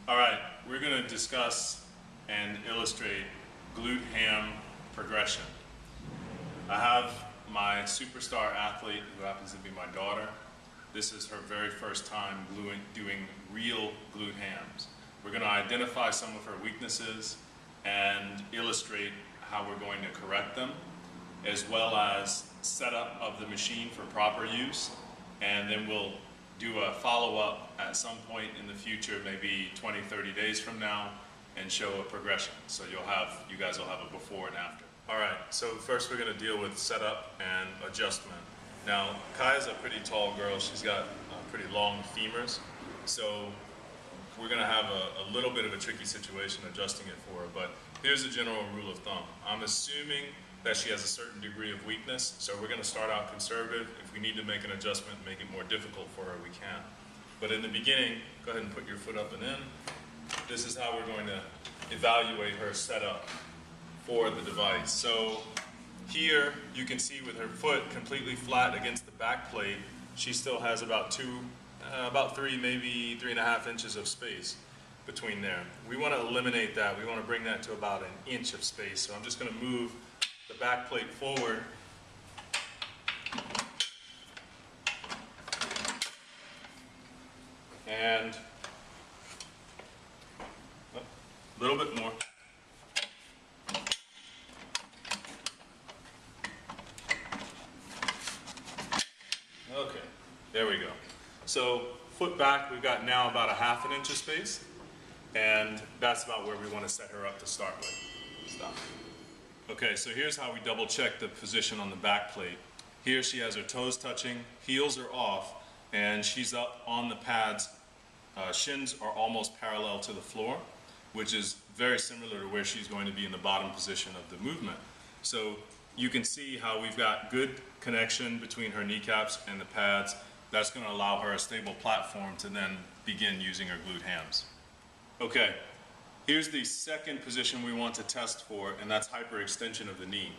All right, we're going to discuss and illustrate glute ham progression. I have my superstar athlete who happens to be my daughter. This is her very first time doing real glute hams. We're going to identify some of her weaknesses and illustrate how we're going to correct them, as well as setup of the machine for proper use, and then we'll do a follow-up at some point in the future, maybe 20-30 days from now, and show a progression. So you guys will have a before and after. All right, so first we're going to deal with setup and adjustment. Now, Kaya's a pretty tall girl. She's got pretty long femurs, so we're going to have a little bit of a tricky situation adjusting it for her, but here's a general rule of thumb. I'm assuming that she has a certain degree of weakness, so we're going to start out conservative. If we need to make an adjustment, make it more difficult for her, we can. But in the beginning, go ahead and put your foot up and in. This is how we're going to evaluate her setup for the device. So here you can see with her foot completely flat against the back plate, she still has about 3, maybe 3.5 inches of space between there. We want to eliminate that. We want to bring that to about 1 inch of space. So I'm just going to move the back plate forward. And a little bit more. Okay, there we go. So foot back, we've got now about 1/2 inch of space, and that's about where we want to set her up to start with. Stop. Okay, so here's how we double check the position on the back plate. Here she has her toes touching, heels are off, and she's up on the pads. Shins are almost parallel to the floor, which is very similar to where she's going to be in the bottom position of the movement. So you can see how we've got good connection between her kneecaps and the pads. That's going to allow her a stable platform to then begin using her glute hams. Okay, here's the second position we want to test for, and that's hyperextension of the knee.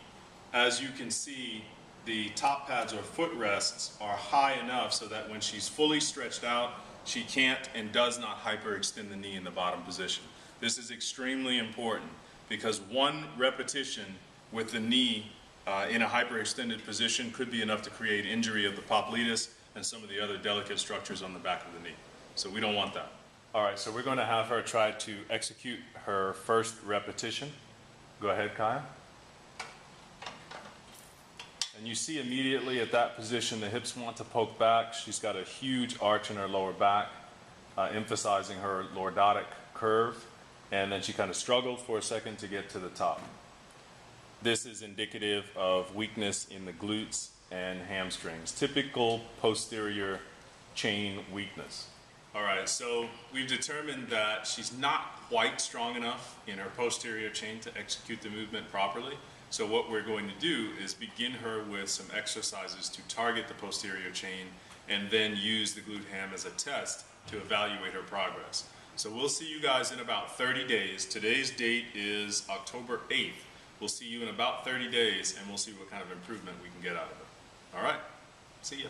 As you can see, the top pads or footrests are high enough so that when she's fully stretched out, she can't and does not hyperextend the knee in the bottom position. This is extremely important because one repetition with the knee in a hyperextended position could be enough to create injury of the popliteus and some of the other delicate structures on the back of the knee. So we don't want that. All right, so we're going to have her try to execute her first repetition. Go ahead, Kaya. And you see immediately at that position the hips want to poke back. She's got a huge arch in her lower back, emphasizing her lordotic curve. And then she kind of struggled for a second to get to the top. This is indicative of weakness in the glutes and hamstrings, typical posterior chain weakness. All right, so we've determined that she's not quite strong enough in her posterior chain to execute the movement properly. So what we're going to do is begin her with some exercises to target the posterior chain and then use the glute ham as a test to evaluate her progress. So we'll see you guys in about 30 days. Today's date is October 8th. We'll see you in about 30 days and we'll see what kind of improvement we can get out of it. All right, see ya.